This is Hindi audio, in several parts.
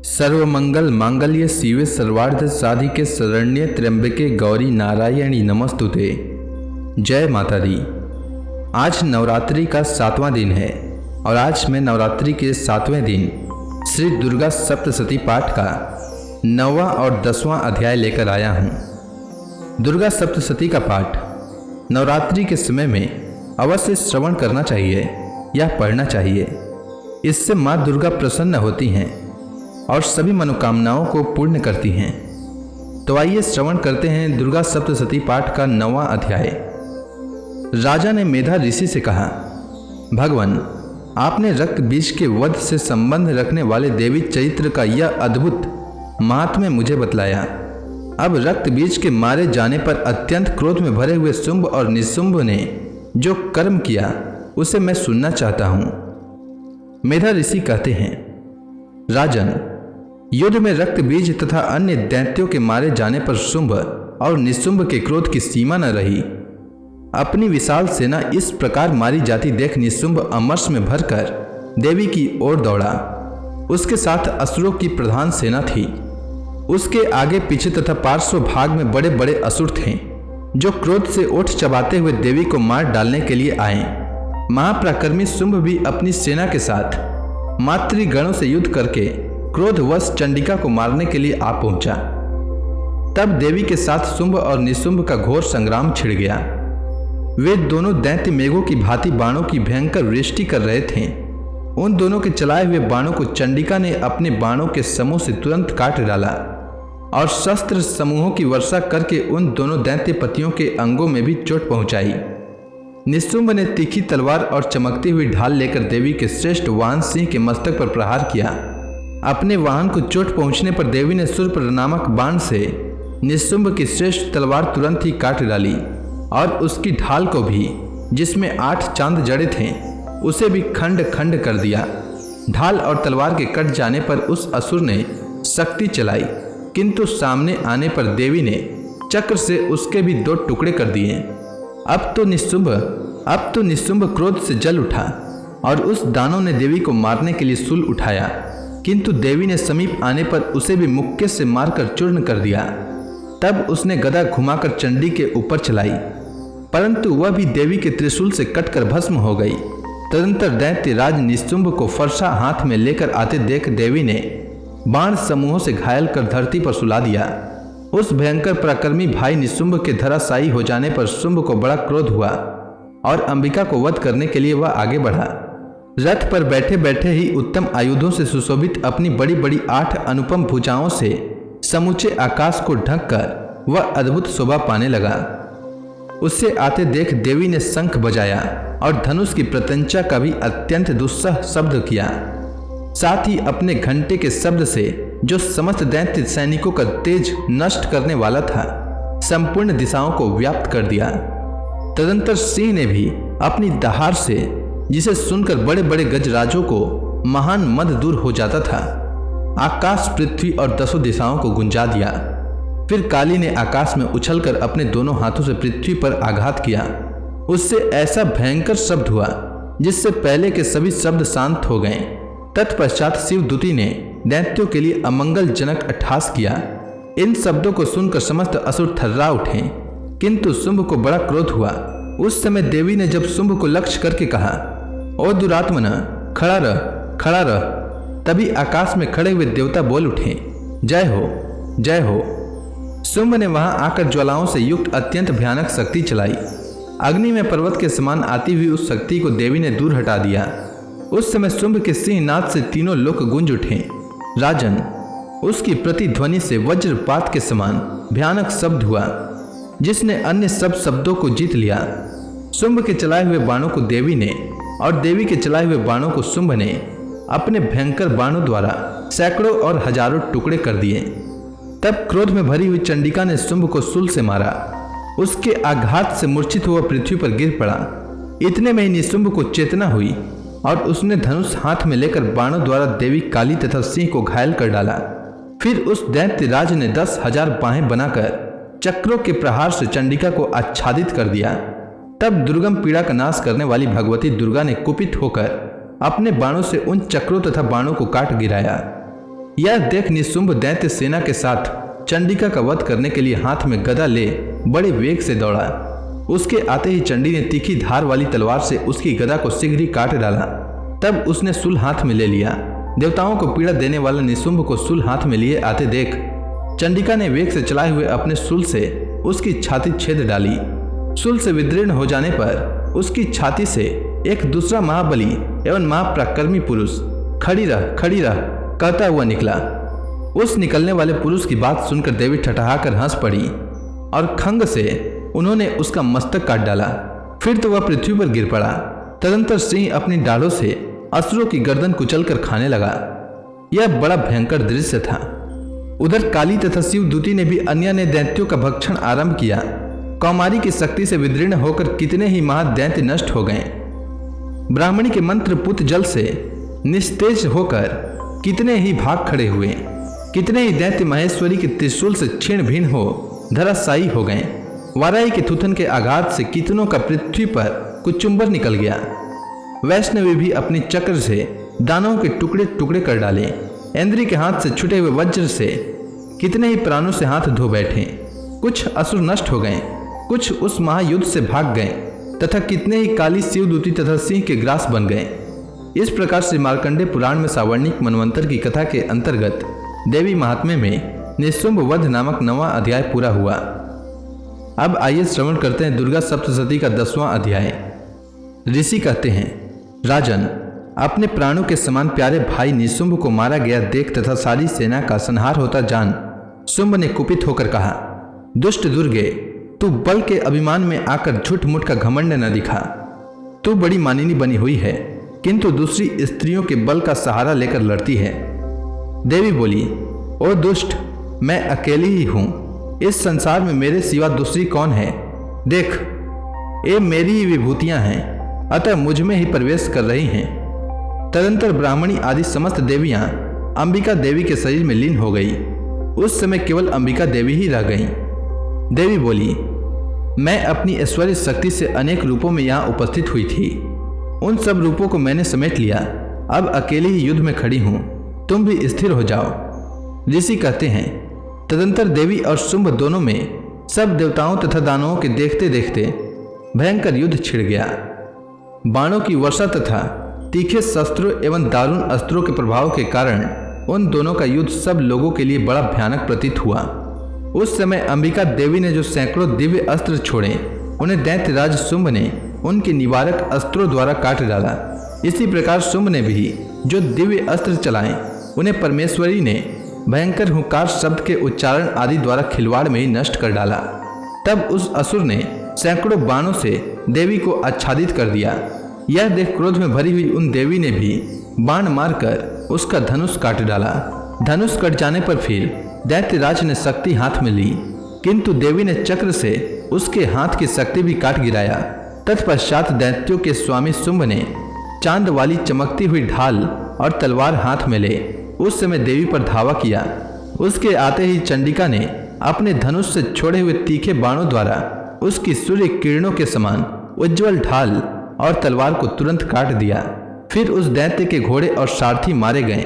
सर्वमंगल मांगल्य शिवे सर्वार्थ साधिके शरण्ये त्र्यंबके गौरी नारायणी नमस्तुते। जय माता दी। आज नवरात्रि का 7वां दिन है और आज मैं नवरात्रि के 7वें दिन श्री दुर्गा सप्तशती पाठ का 9वां और 10वां अध्याय लेकर आया हूँ। दुर्गा सप्तशती का पाठ नवरात्रि के समय में अवश्य श्रवण करना चाहिए या पढ़ना चाहिए। इससे माँ दुर्गा प्रसन्न होती हैं और सभी मनोकामनाओं को पूर्ण करती हैं। तो आइए श्रवण करते हैं दुर्गा सप्तशती पाठ का 9वां अध्याय। राजा ने मेधा ऋषि से कहा, भगवान, आपने रक्त बीज के वध से संबंध रखने वाले देवी चरित्र का यह अद्भुत महात्म्य मुझे बतलाया। अब रक्त बीज के मारे जाने पर अत्यंत क्रोध में भरे हुए शुंभ और निशुंभ ने जो कर्म किया उसे मैं सुनना चाहता हूँ। मेधा ऋषि कहते हैं, राजन, युद्ध में रक्त बीज तथा अन्य दैत्यों के मारे जाने पर शुंभ और निशुंभ के क्रोध की सीमा न रही। अपनी विशाल सेना इस प्रकार मारी जाती देख निशुंभ अमर्ष में भरकर देवी की ओर दौड़ा। उसके साथ असुरों की प्रधान सेना थी। उसके आगे पीछे तथा पार्श्व भाग में बड़े बड़े असुर थे जो क्रोध से ओठ चबाते हुए देवी को मार डालने के लिए आए। महापराक्रमी शुंभ भी अपनी सेना के साथ मातृगणों से युद्ध करके क्रोधवश चंडिका को मारने के लिए आ पहुंचा। तब देवी के साथ शुंभ और निशुंभ का घोर संग्राम छिड़ गया। वे दोनों दैत्य मेघों की भांति बाणों की भयंकर वृष्टि कर रहे थे। उन दोनों के चलाए हुए बाणों को चंडिका ने अपने बाणों के समूह से तुरंत काट डाला और शस्त्र समूहों की वर्षा करके उन दोनों दैत्यपतियों के अंगों में भी चोट पहुंचाई। निशुंभ ने तीखी तलवार और चमकती हुई ढाल लेकर देवी के श्रेष्ठ वाहन सिंह के मस्तक पर प्रहार किया। अपने वाहन को चोट पहुंचने पर देवी ने शूर्प नामक बाण से निशुंभ की श्रेष्ठ तलवार तुरंत ही काट डाली और उसकी ढाल को भी, जिसमें 8 चांद जड़े थे, उसे भी खंड खंड कर दिया। ढाल और तलवार के कट जाने पर उस असुर ने शक्ति चलाई, किंतु सामने आने पर देवी ने चक्र से उसके भी 2 टुकड़े कर दिए। अब तो निशुंभ क्रोध से जल उठा और उस दानव ने देवी को मारने के लिए शूल उठाया, किंतु देवी ने समीप आने पर उसे भी मुक्के से मारकर चूर्ण कर दिया। तब उसने गदा घुमाकर चंडी के ऊपर चलाई, परंतु वह भी देवी के त्रिशूल से कटकर भस्म हो गई। तदंतर दैत्य राज निशुंभ को फरसा हाथ में लेकर आते देख देवी ने बाण समूहों से घायल कर धरती पर सुला दिया। उस भयंकर पराक्रमी भाई निशुंभ के धराशायी हो जाने पर शुंभ को बड़ा क्रोध हुआ और अंबिका को वध करने के लिए वह आगे बढ़ा। रथ पर बैठे बैठे ही उत्तम आयुधों से सुशोभित अपनी बड़ी बड़ी 8 अनुपम भुजाओं से समूचे आकाश को ढककर वह अद्भुत शोभा पाने लगा। उससे आते देख देवी ने शंख बजाया और धनुष की प्रत्यंचा का भी अत्यंत दुस्सह शब्द किया। साथ ही अपने घंटे के शब्द से, जो समस्त दैत्य सैनिकों का तेज नष्ट करने वाला था, संपूर्ण दिशाओं को व्याप्त कर दिया। तदंतर सिंह ने भी अपनी दहाड़ से, जिसे सुनकर बड़े बड़े गजराजों को महान मद दूर हो जाता था, आकाश पृथ्वी और 10 दिशाओं को गुंजा दिया। फिर काली ने आकाश में उछलकर अपने दोनों हाथों से पृथ्वी पर आघात किया। उससे ऐसा भयंकर शब्द हुआ जिससे पहले के सभी शब्द शांत हो गए। तत्पश्चात शिवदूती ने दैत्यों के लिए अमंगलजनक अट्टहास किया। इन शब्दों को सुनकर समस्त असुर थर्रा उठे, किंतु शुंभ को बड़ा क्रोध हुआ। उस समय देवी ने जब शुंभ को लक्ष्य करके कहा, ओ दुरात्मना, खड़ा रह, खड़ा रह, तभी आकाश में खड़े हुए देवता बोल उठे, जय हो, जय हो। शुंभ ने वहां आकर ज्वालाओं से युक्त अत्यंत भयानक शक्ति चलाई। अग्नि में पर्वत के समान आती हुई उस शक्ति को देवी ने दूर हटा दिया। उस समय शुंभ के सिंहनाद से तीनों लोक गूंज उठे। राजन, उसकी प्रतिध्वनि से वज्रपात के समान भयानक शब्द हुआ, जिसने अन्य सब शब्दों को जीत लिया। शुंभ के चलाए हुए बाणों को देवी ने और देवी के चलाए हुए बाणों को शुंभ ने अपने भयंकर बाणों द्वारा सैकड़ों और हजारों टुकड़े कर दिए। तब क्रोध में भरी हुई चंडिका ने शुंभ को शूल से मारा। उसके आघात से मूर्छित हुआ पृथ्वी पर गिर पड़ा। इतने में ही निशुंभ को चेतना हुई और उसने धनुष हाथ में लेकर बाणों द्वारा देवी काली तथा सिंह को घायल कर डाला। फिर उस दैत्य राज ने 10,000 बाहें बनाकर चक्रों के प्रहार से चंडिका को आच्छादित कर दिया। तब दुर्गम पीड़ा का नाश करने वाली भगवती दुर्गा ने कुपित होकर अपने बाणों से उन चक्रों तथा बाणों को काट गिराया। यह देख निशुंभ दैत्य सेना के साथ चंडिका का वध करने के लिए हाथ में गदा ले बड़े वेग से दौड़ा। उसके आते ही चंडी ने तीखी धार वाली तलवार से उसकी गदा को शीघ्र ही काट डाला। तब उसने शूल हाथ में ले लिया। देवताओं को पीड़ा देने वाला निशुंभ को शूल हाथ में लिए आते देख चंडिका ने वेग से चलाए हुए अपने शूल से उसकी छाती छेद डाली। शूल से विदीर्ण हो जाने पर उसकी छाती से एक दूसरा महाबली एवं महापराक्रमी पुरुष खड़ी रह कहता हुआ निकला। उस निकलने वाले पुरुष की बात सुनकर देवी ठठहाकर हंस पड़ी और खंग से उन्होंने उसका मस्तक काट डाला। फिर तो वह पृथ्वी पर गिर पड़ा। तदंतर सिंह अपनी डालों से असुरों की गर्दन कुचलकर खाने लगा। यह बड़ा भयंकर दृश्य था। उधर काली तथा शिवदूती ने भी अन्य ने दैत्यों का भक्षण आरंभ किया। कौमारी की शक्ति से विदीर्ण होकर कितने ही महादैत्य नष्ट हो गए। ब्राह्मणी के मंत्र पुत जल से निस्तेज होकर कितने ही भाग खड़े हुए। कितने ही दैत्य महेश्वरी के त्रिशूल से छीण भीण हो धराशायी हो गए। वाराही के थुथन के आघात से कितनों का पृथ्वी पर कुचुंबर निकल गया। वैष्णवी भी अपनी चक्र से दानों के टुकड़े टुकड़े कर डाले। इंद्री के हाथ से छुटे हुए वज्र से कितने ही प्राणों से हाथ धो बैठे। कुछ असुर नष्ट हो गए, कुछ उस महायुद्ध से भाग गए तथा कितने ही काली शिवदूती तथा सिंह के ग्रास बन गए। इस प्रकार से मार्कंडेय पुराण में सावर्णिक मनवंतर की कथा के अंतर्गत देवी महात्म्य में निशुंभ वध नामक 9वां अध्याय पूरा हुआ। अब आइए श्रवण करते हैं दुर्गा सप्तशती का 10वां अध्याय। ऋषि कहते हैं, राजन, अपने प्राणों के समान प्यारे भाई निशुंभ को मारा गया देख तथा सारी सेना का संहार होता जान शुंभ ने कुपित होकर कहा, दुष्ट दुर्गे, तू बल के अभिमान में आकर झूठ मूठ का घमंड न दिखा। तू बड़ी मानिनी बनी हुई है, किंतु दूसरी स्त्रियों के बल का सहारा लेकर लड़ती है। देवी बोली, ओ दुष्ट, मैं अकेली ही हूं। इस संसार में मेरे सिवा दूसरी कौन है? देख, ये मेरी ही विभूतियां हैं, अतः मुझ में ही प्रवेश कर रही हैं। तदंतर ब्राह्मणी आदि समस्त देवियां अंबिका देवी के शरीर में लीन हो गई। उस समय केवल अंबिका देवी ही रह गईं। देवी बोली, मैं अपनी ऐश्वर्य शक्ति से अनेक रूपों में यहाँ उपस्थित हुई थी। उन सब रूपों को मैंने समेट लिया। अब अकेली ही युद्ध में खड़ी हूं, तुम भी स्थिर हो जाओ। ऋषि कहते हैं, तदंतर देवी और शुंभ दोनों में सब देवताओं तथा दानवों के देखते देखते भयंकर युद्ध छिड़ गया। बाणों की वर्षा तथा तीखे शस्त्रों एवं दारुण अस्त्रों के प्रभाव के कारण उन दोनों का युद्ध सब लोगों के लिए बड़ा भयानक प्रतीत हुआ। उस समय अंबिका देवी ने जो सैकड़ों दिव्य अस्त्र छोड़े, उन्हें दैत्यराज शुंभ ने उनके निवारक अस्त्रों द्वारा काट डाला। इसी प्रकार शुंभ ने भी जो दिव्य अस्त्र चलाए, उन्हें परमेश्वरी ने भयंकर हुंकार शब्द के उच्चारण आदि द्वारा खिलवाड़ में ही नष्ट कर डाला। तब उस असुर ने सैकड़ों बाणों से देवी को आच्छादित कर दिया। यह देख क्रोध में भरी हुई उन देवी ने भी बाण मारकर उसका धनुष काट डाला। धनुष कट जाने पर फिर दैत्यराज ने शक्ति हाथ में ली, किंतु देवी ने चक्र से उसके हाथ की शक्ति भी काट गिराया। तत्पश्चात दैत्यों के स्वामी शुंभ ने चांद वाली चमकती हुई ढाल और तलवार हाथ में ले उस समय देवी पर धावा किया। उसके आते ही चंडिका ने अपने धनुष से छोड़े हुए तीखे बाणों द्वारा उसकी सूर्य किरणों के समान उज्जवल ढाल और तलवार को तुरंत काट दिया। फिर उस दैत्य के घोड़े और सारथी मारे गए।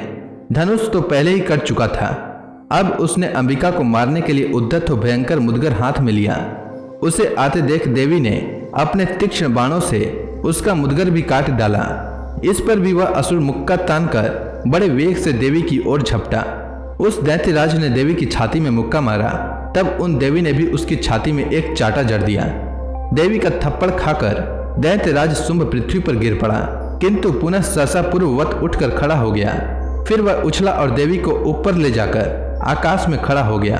धनुष तो पहले ही कट चुका था। अब उसने अंबिका को मारने के लिए उद्यत हो भयंकर मुदगर हाथ में लिया। उसे आते देख देवी ने अपने तीक्ष्ण बाणों से उसका मुदगर भी काट डाला। इस पर भी वह असुर मुक्का तान कर बड़े वेग से देवी की ओर झपटा। उस दैत्यराज ने देवी की छाती में मुक्का मारा। तब उन देवी ने भी उसकी छाती में एक चाटा जड़ दिया। देवी का थप्पड़ खाकर दैत्यराज शुंभ पृथ्वी पर गिर पड़ा, किंतु पुनः सहसा पूर्ववत उठकर खड़ा हो गया। फिर वह उछला और देवी को ऊपर ले जाकर आकाश में खड़ा हो गया।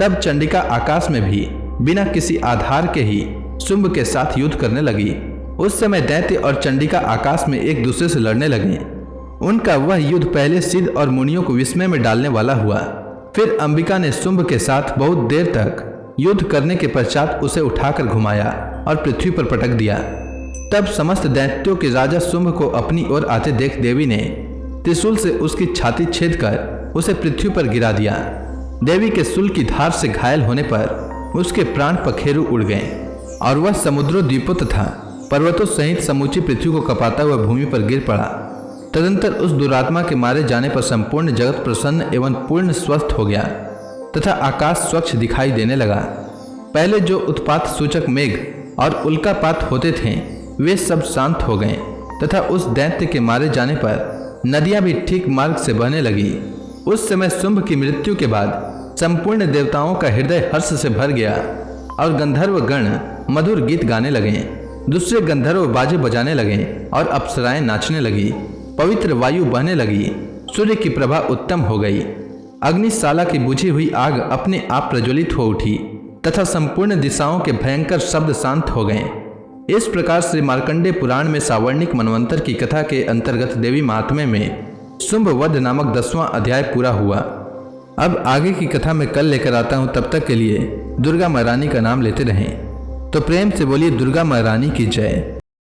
तब चंडिका आकाश में भी बिना किसी आधार के ही शुंभ के साथ युद्ध करने लगी। उस समय दैत्य और चंडिका आकाश में एक दूसरे से लड़ने लगे। उनका वह युद्ध पहले सिद्ध और मुनियों को विस्मय में डालने वाला हुआ। फिर अंबिका ने शुंभ के साथ बहुत देर तक युद्ध करने के पश्चात उसे उठाकर घुमाया और पृथ्वी पर पटक दिया। तब समस्त दैत्यों के राजा शुंभ को अपनी ओर आते देख देवी ने त्रिशूल से उसकी छाती छेद कर उसे पृथ्वी पर गिरा दिया। देवी के शूल की धार से घायल होने पर उसके प्राण पखेरु उड़ गए और वह समुद्रों, द्वीपों तथा पर्वतों सहित समूची पृथ्वी को कपाता हुआ भूमि पर गिर पड़ा। तदंतर उस दुरात्मा के मारे जाने पर संपूर्ण जगत प्रसन्न एवं पूर्ण स्वस्थ हो गया तथा आकाश स्वच्छ दिखाई देने लगा। पहले जो उत्पात सूचक मेघ और उल्कापात होते थे वे सब शांत हो गए तथा उस दैत्य के मारे जाने पर नदियां भी ठीक मार्ग से बहने लगी। उस समय शुंभ की मृत्यु के बाद संपूर्ण देवताओं का हृदय हर्ष से भर गया और गंधर्व गण मधुर गीत गाने लगे। दूसरे गंधर्व बाजे बजाने लगे और अप्सराएं नाचने लगी। पवित्र वायु बहने लगी। सूर्य की प्रभा उत्तम हो गई। अग्निशाला की बुझी हुई आग अपने आप प्रज्वलित हो उठी तथा संपूर्ण दिशाओं के भयंकर शब्द शांत हो गए। इस प्रकार से मार्कंडेय पुराण में सावर्णिक मनवंतर की कथा के अंतर्गत देवी महात्म्य में शुंभ वध नामक 10वां अध्याय पूरा हुआ। अब आगे की कथा मैं कल लेकर आता हूँ। तब तक के लिए दुर्गा महारानी का नाम लेते रहें। तो प्रेम से बोलिए दुर्गा महारानी की जय।